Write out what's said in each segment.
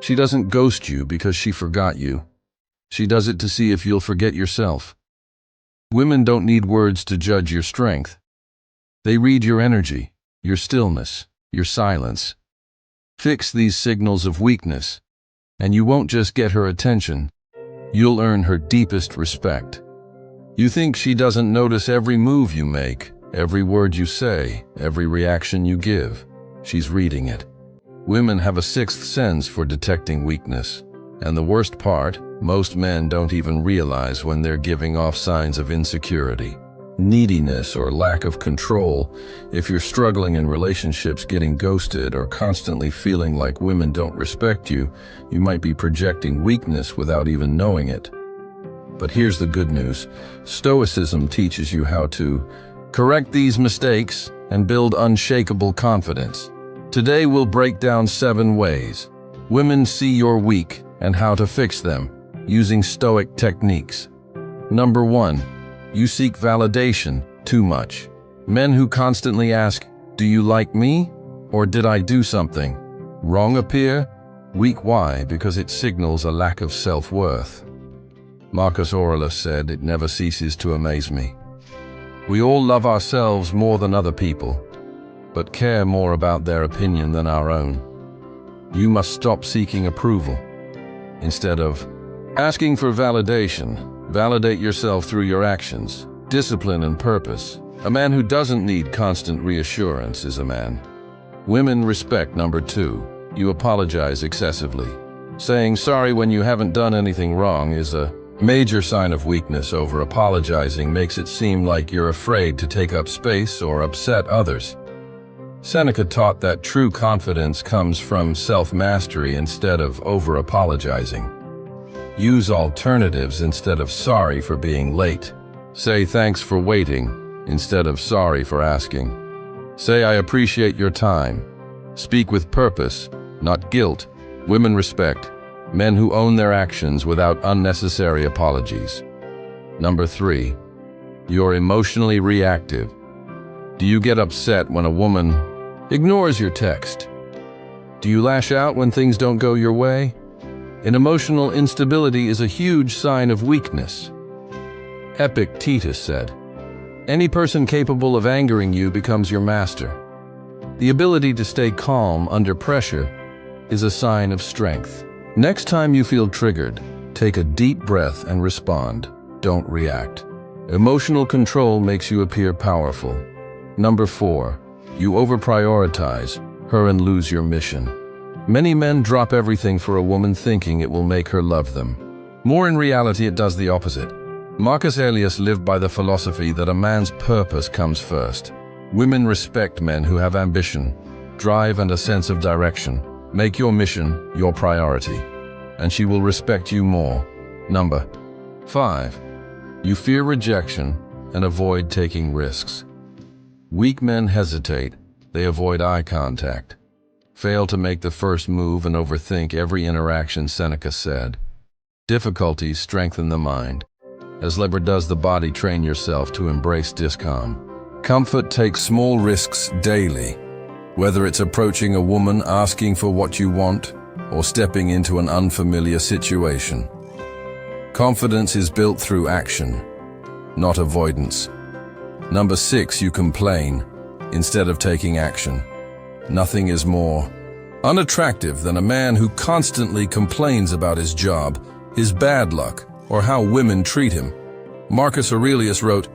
She doesn't ghost you because she forgot you. She does it to see if you'll forget yourself. Women don't need words to judge your strength. They read your energy, your stillness, your silence. Fix these signals of weakness, and you won't just get her attention, you'll earn her deepest respect. You think she doesn't notice every move you make, every word you say, every reaction you give. She's reading it. Women have a sixth sense for detecting weakness. And the worst part, most men don't even realize when they're giving off signs of insecurity, neediness, or lack of control. If you're struggling in relationships, getting ghosted, or constantly feeling like women don't respect you, you might be projecting weakness without even knowing it. But here's the good news. Stoicism teaches you how to correct these mistakes and build unshakable confidence. Today we'll break down 7 ways women see you're weak and how to fix them using Stoic techniques. Number 1. You seek validation too much. Men who constantly ask, "Do you like me?" or "Did I do something wrong?" appear weak. Why? Because it signals a lack of self-worth. Marcus Aurelius said, "It never ceases to amaze me. We all love ourselves more than other people, but care more about their opinion than our own." You must stop seeking approval. Instead of asking for validation, validate yourself through your actions, discipline, and purpose. A man who doesn't need constant reassurance is a man women respect. Number 2. You apologize excessively. Saying sorry when you haven't done anything wrong is a major sign of weakness. Over apologizing makes it seem like you're afraid to take up space or upset others. Seneca taught that true confidence comes from self-mastery instead of over-apologizing. Use alternatives instead of sorry for being late. Say thanks for waiting instead of sorry for asking. Say I appreciate your time. Speak with purpose, not guilt. Women respect men who own their actions without unnecessary apologies. Number 3. You're emotionally reactive. Do you get upset when a woman ignores your text? Do you lash out when things don't go your way? An emotional instability is a huge sign of weakness. Epictetus said, "Any person capable of angering you becomes your master." The ability to stay calm under pressure is a sign of strength. Next time you feel triggered, take a deep breath and respond. Don't react. Emotional control makes you appear powerful. Number 4. You over-prioritize her and lose your mission. Many men drop everything for a woman thinking it will make her love them. More in reality, it does the opposite. Marcus Aurelius lived by the philosophy that a man's purpose comes first. Women respect men who have ambition, drive, and a sense of direction. Make your mission your priority, and she will respect you more. Number 5. You fear rejection and avoid taking risks. Weak men hesitate. They avoid eye contact, fail to make the first move, and overthink every interaction. Seneca said, "Difficulties strengthen the mind. As labor does the body, train yourself to embrace discomfort. Comfort takes small risks daily. Whether it's approaching a woman, asking for what you want, or stepping into an unfamiliar situation. Confidence is built through action, not avoidance." Number 6. You complain instead of taking action. Nothing is more unattractive than a man who constantly complains about his job, his bad luck, or how women treat him. Marcus Aurelius wrote,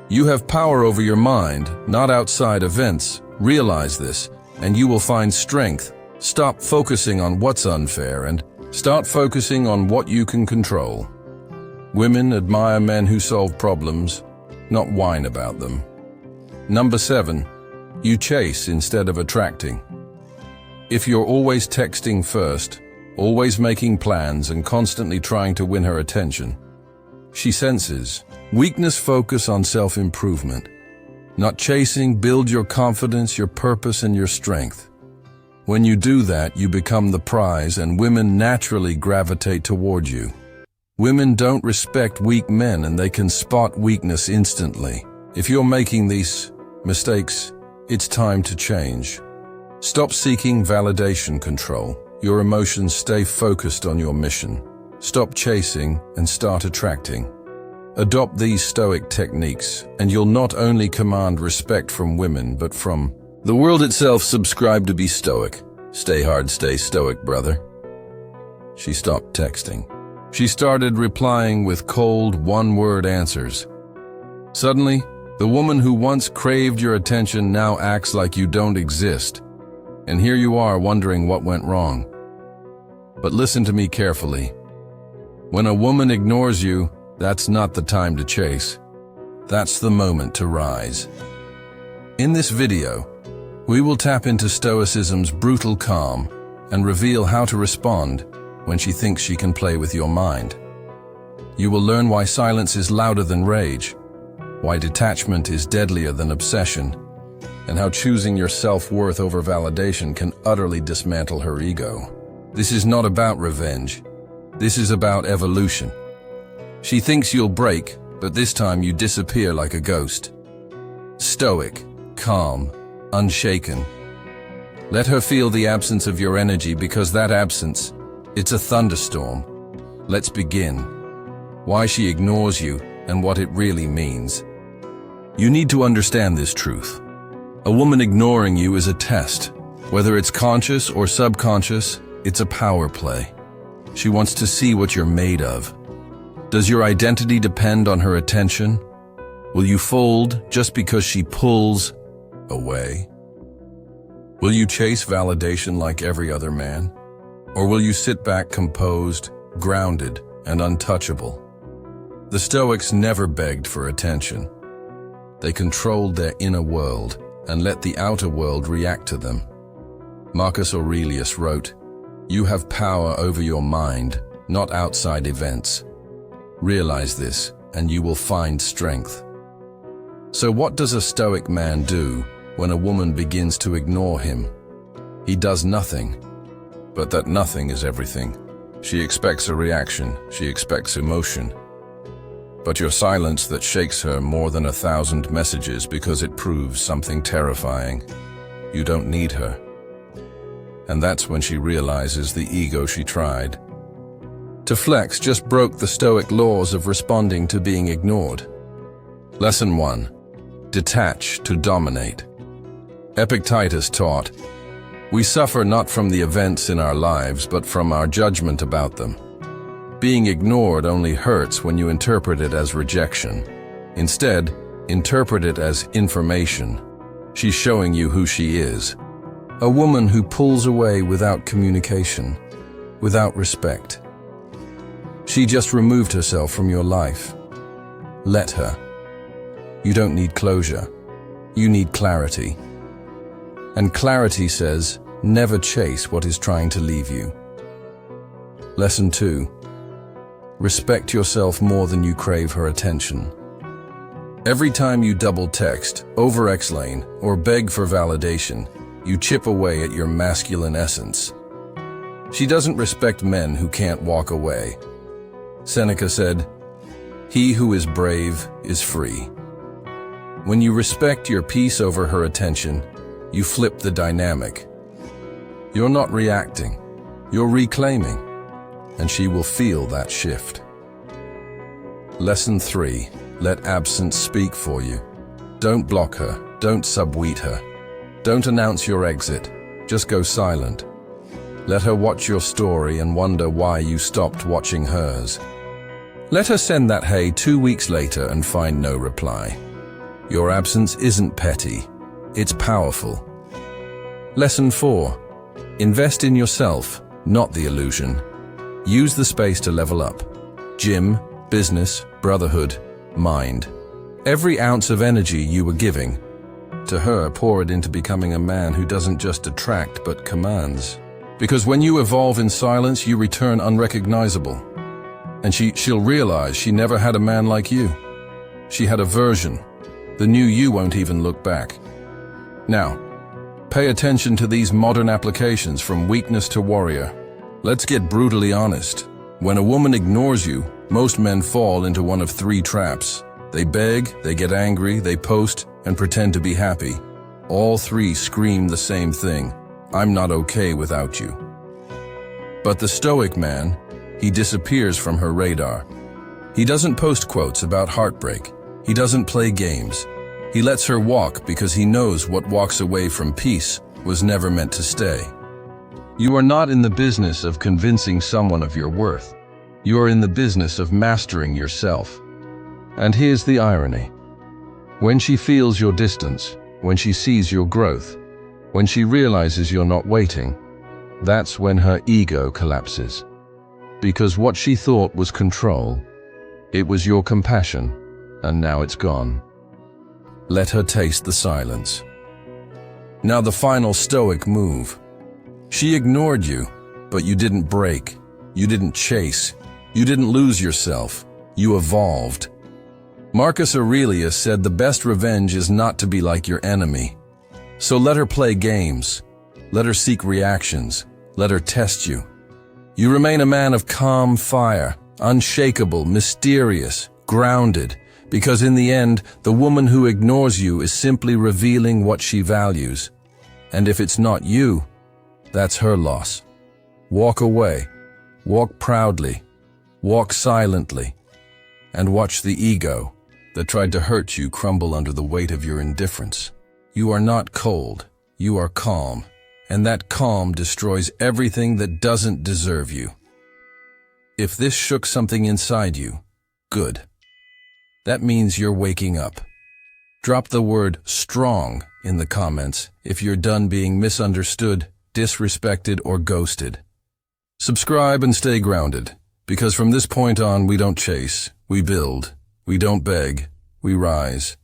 "You have power over your mind, not outside events. Realize this, and you will find strength. Stop focusing on what's unfair and start focusing on what you can control." Women admire men who solve problems, not whine about them. Number 7. You chase instead of attracting. If you're always texting first, always making plans, and constantly trying to win her attention, she senses weakness. Focus on self-improvement, not chasing. Build your confidence, your purpose, and your strength. When you do that, you become the prize, and women naturally gravitate toward you. Women don't respect weak men, and they can spot weakness instantly. If you're making these mistakes, it's time to change. Stop seeking validation control. your emotions stay focused on your mission. Stop chasing and start attracting. Adopt these Stoic techniques, and you'll not only command respect from women, but from the world itself. Subscribe to be Stoic. Stay hard, stay Stoic, brother. She stopped texting. She started replying with cold, one-word answers. Suddenly, the woman who once craved your attention now acts like you don't exist. And here you are wondering what went wrong. But listen to me carefully. When a woman ignores you, that's not the time to chase. That's the moment to rise. In this video, we will tap into Stoicism's brutal calm and reveal how to respond when she thinks she can play with your mind. You will learn why silence is louder than rage, why detachment is deadlier than obsession, and how choosing your self-worth over validation can utterly dismantle her ego. This is not about revenge. This is about evolution. She thinks you'll break, but this time you disappear like a ghost. Stoic, calm, unshaken. Let her feel the absence of your energy, because that absence, it's a thunderstorm. Let's begin. Why she ignores you and what it really means. You need to understand this truth. A woman ignoring you is a test. Whether it's conscious or subconscious, it's a power play. She wants to see what you're made of. Does your identity depend on her attention? Will you fold just because she pulls away? Will you chase validation like every other man? Or will you sit back composed, grounded, and untouchable? The Stoics never begged for attention. They controlled their inner world and let the outer world react to them. Marcus Aurelius wrote, "You have power over your mind, not outside events. Realize this, and you will find strength." So what does a Stoic man do when a woman begins to ignore him? He does nothing. But that nothing is everything. She expects a reaction. She expects emotion. But your silence that shakes her more than 1,000 messages, because it proves something terrifying. You don't need her. And that's when she realizes the ego she tried to flex just broke the Stoic laws of responding to being ignored. Lesson 1. Detach to dominate. Epictetus taught, "We suffer not from the events in our lives, but from our judgment about them." Being ignored only hurts when you interpret it as rejection. Instead, interpret it as information. She's showing you who she is. A woman who pulls away without communication, without respect. She just removed herself from your life. Let her. You don't need closure. You need clarity. And clarity says, never chase what is trying to leave you. Lesson 2. Respect yourself more than you crave her attention. Every time you double text, over-explain, or beg for validation, you chip away at your masculine essence. She doesn't respect men who can't walk away. Seneca said, "He who is brave is free." When you respect your peace over her attention, you flip the dynamic. You're not reacting, you're reclaiming, and she will feel that shift. Lesson 3. Let absence speak for you. Don't block her, don't subweet her. Don't announce your exit, just go silent. Let her watch your story and wonder why you stopped watching hers. Let her send that hey 2 weeks later and find no reply. Your absence isn't petty, it's powerful. Lesson 4. Invest in yourself, not the illusion. Use the space to level up. Gym, business, brotherhood, mind. Every ounce of energy you were giving to her, pour it into becoming a man who doesn't just attract but commands. Because when you evolve in silence, you return unrecognizable. And she'll realize she never had a man like you. She had a version. The new you won't even look back. Now, pay attention to these modern applications from weakness to warrior. Let's get brutally honest. When a woman ignores you, most men fall into one of 3 traps. They beg, they get angry, they post, and pretend to be happy. All 3 scream the same thing: I'm not okay without you. But the Stoic man, he disappears from her radar. He doesn't post quotes about heartbreak. He doesn't play games. He lets her walk because he knows what walks away from peace was never meant to stay. You are not in the business of convincing someone of your worth. You are in the business of mastering yourself. And here's the irony. When she feels your distance, when she sees your growth, when she realizes you're not waiting, that's when her ego collapses. Because what she thought was control, it was your compassion, and now it's gone. Let her taste the silence. Now the final Stoic move. She ignored you, but you didn't break. You didn't chase. You didn't lose yourself. You evolved. Marcus Aurelius said the best revenge is not to be like your enemy. So let her play games. Let her seek reactions. Let her test you. You remain a man of calm fire, unshakable, mysterious, grounded, because in the end, the woman who ignores you is simply revealing what she values. And if it's not you, that's her loss. Walk away. Walk proudly. Walk silently. And watch the ego that tried to hurt you crumble under the weight of your indifference. You are not cold. You are calm. And that calm destroys everything that doesn't deserve you. If this shook something inside you, good. That means you're waking up. Drop the word strong in the comments if you're done being misunderstood, disrespected, or ghosted. Subscribe and stay grounded, because from this point on we don't chase, we build. We don't beg, we rise.